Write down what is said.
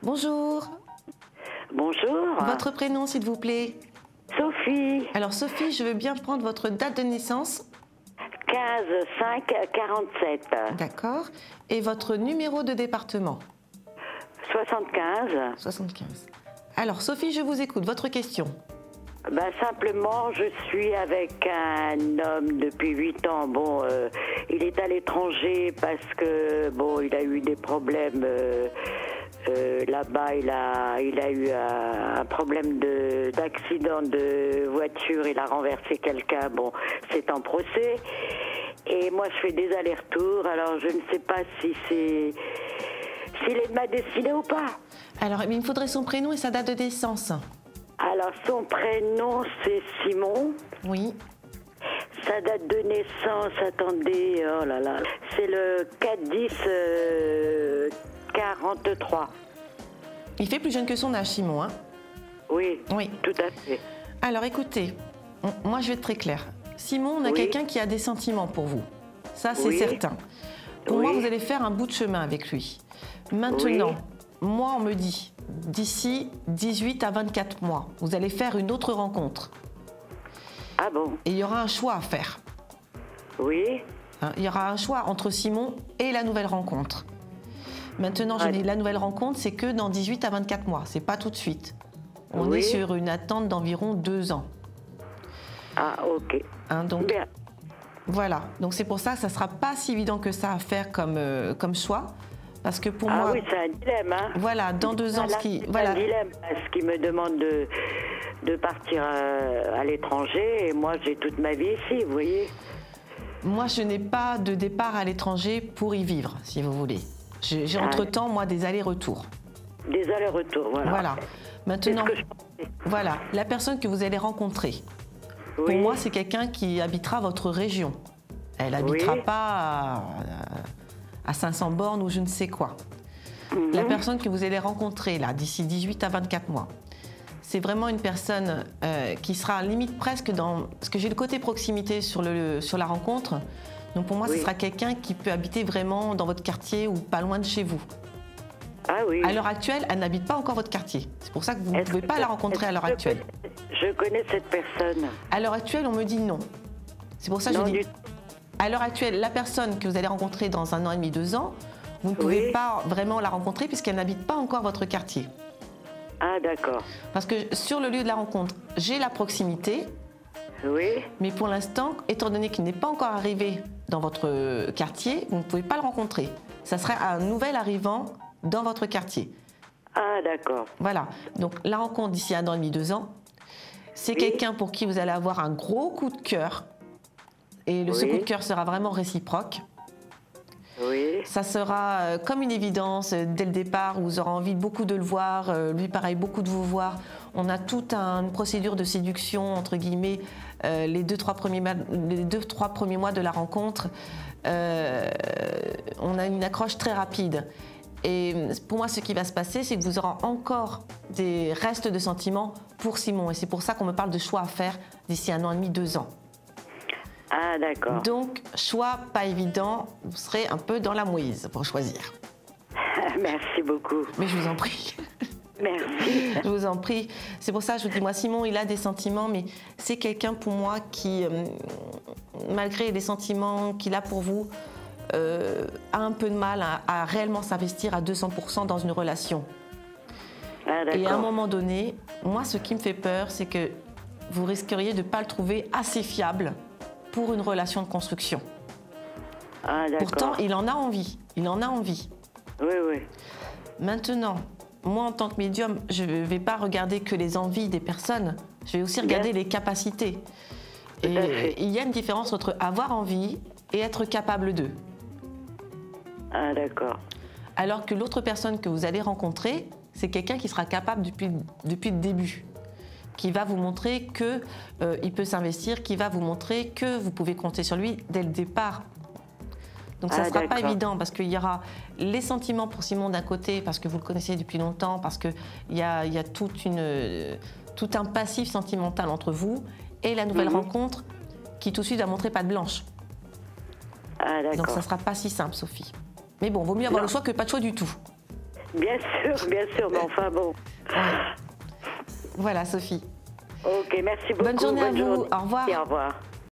Bonjour. Bonjour. Votre prénom, s'il vous plaît? Sophie. Alors, Sophie, je veux bien prendre votre date de naissance. 15-5-47. D'accord. Et votre numéro de département? 75. 75. Alors, Sophie, je vous écoute. Votre question? Simplement, je suis avec un homme depuis 8 ans. Bon, il est à l'étranger parce que, bon, il a eu des problèmes. Là-bas, il a eu un problème d'accident de voiture. Il a renversé quelqu'un. Bon, c'est en procès. Et moi, je fais des allers-retours. Alors, je ne sais pas s'il est de ma destinée ou pas. Alors, il me faudrait son prénom et sa date de naissance. Alors, son prénom, c'est Simon. Oui. Sa date de naissance, attendez, oh là là, c'est le 4-10-43. Il fait plus jeune que son âge, Simon, hein? Oui, Oui. tout à fait. Alors, écoutez, moi, je vais être très claire. Simon, on a Oui. quelqu'un qui a des sentiments pour vous. Ça, c'est Oui. certain. Pour Oui. moi, vous allez faire un bout de chemin avec lui. Maintenant, Oui. moi, on me dit, d'ici 18 à 24 mois, vous allez faire une autre rencontre. Ah bon? Et il y aura un choix à faire. Oui. Hein, il y aura un choix entre Simon et la nouvelle rencontre. Maintenant, je dis la nouvelle rencontre, c'est que dans 18 à 24 mois, c'est pas tout de suite. On Oui. est sur une attente d'environ 2 ans. Ah, ok. Hein, donc, Bien. voilà. Donc, c'est pour ça que ça sera pas si évident que ça à faire comme choix. Parce que pour Ah moi, oui, c'est un dilemme, hein? voilà, dans 2 ans, Là, c'est un dilemme, parce qu'il me demande de partir à l'étranger, et moi, j'ai toute ma vie ici, vous voyez? moi, je n'ai pas de départ à l'étranger pour y vivre, si vous voulez. J'ai entre-temps, moi, des allers-retours. Des allers-retours, voilà. Voilà. Maintenant, C'est ce que je pensais. voilà, la personne que vous allez rencontrer, Oui. pour moi, c'est quelqu'un qui habitera votre région. Elle n'habitera Oui. pas à 500 bornes ou je ne sais quoi. La personne que vous allez rencontrer, là, d'ici 18 à 24 mois, c'est vraiment une personne qui sera limite presque dans... Parce que j'ai le côté proximité sur la rencontre. Donc pour moi, Oui. ce sera quelqu'un qui peut habiter vraiment dans votre quartier ou pas loin de chez vous. Ah oui. À l'heure actuelle, elle n'habite pas encore votre quartier. C'est pour ça que vous ne Est-ce pouvez que- pas la rencontrer à l'heure est-ce que actuelle. Je connais cette personne. À l'heure actuelle, on me dit non. C'est pour ça que Non, je dis... du- À l'heure actuelle, la personne que vous allez rencontrer dans 1 an et demi, 2 ans, vous ne pouvez Oui. pas vraiment la rencontrer puisqu'elle n'habite pas encore votre quartier. Ah, d'accord. Parce que sur le lieu de la rencontre, j'ai la proximité, Oui. mais pour l'instant, étant donné qu'il n'est pas encore arrivé dans votre quartier, vous ne pouvez pas le rencontrer. Ça serait un nouvel arrivant dans votre quartier. Ah, d'accord. Voilà. Donc la rencontre d'ici 1 an et demi, 2 ans, c'est Oui. quelqu'un pour qui vous allez avoir un gros coup de cœur. Et ce Oui. coup de cœur sera vraiment réciproque. Oui. Ça sera comme une évidence dès le départ, où vous aurez envie beaucoup de le voir, lui pareil, beaucoup de vous voir. On a toute une procédure de séduction, entre guillemets, les 2-3 premiers mois de la rencontre. On a une accroche très rapide. Et pour moi, ce qui va se passer, c'est que vous aurez encore des restes de sentiments pour Simon. Et c'est pour ça qu'on me parle de choix à faire d'ici 1 an et demi, 2 ans. Ah, d'accord. Donc, choix pas évident, vous serez un peu dans la mouise pour choisir. Merci beaucoup. Mais je vous en prie, Merci. je vous en prie. C'est pour ça que je vous dis, moi, Simon, il a des sentiments, mais c'est quelqu'un pour moi qui, malgré les sentiments qu'il a pour vous, a un peu de mal à réellement s'investir à 200% dans une relation. Ah, Et à un d'accord. moment donné, moi, ce qui me fait peur, c'est que vous risqueriez de ne pas le trouver assez fiable pour une relation de construction. Ah, d'accord. Pourtant, il en a envie. Il en a envie. Oui, oui. Maintenant, moi, en tant que médium, je ne vais pas regarder que les envies des personnes. Je vais aussi regarder les capacités. Tout à Et fait. il y a une différence entre avoir envie et être capable d'eux. Ah, d'accord. Alors que l'autre personne que vous allez rencontrer, c'est quelqu'un qui sera capable depuis le début, qui va vous montrer qu'il peut s'investir, qui va vous montrer que vous pouvez compter sur lui dès le départ. Donc ça ne sera pas d'accord. évident parce qu'il y aura les sentiments pour Simon d'un côté, parce que vous le connaissez depuis longtemps, parce qu'il y a tout un passif sentimental entre vous, et la nouvelle rencontre qui tout de suite va montrer patte blanche. Ah, d'accord. Donc ça ne sera pas si simple, Sophie. Mais bon, vaut mieux avoir Non. le choix que pas de choix du tout. Bien sûr, mais enfin bon. Ouais. Voilà, Sophie. Ok, merci beaucoup. Bonne journée à vous. Au revoir. Et au revoir.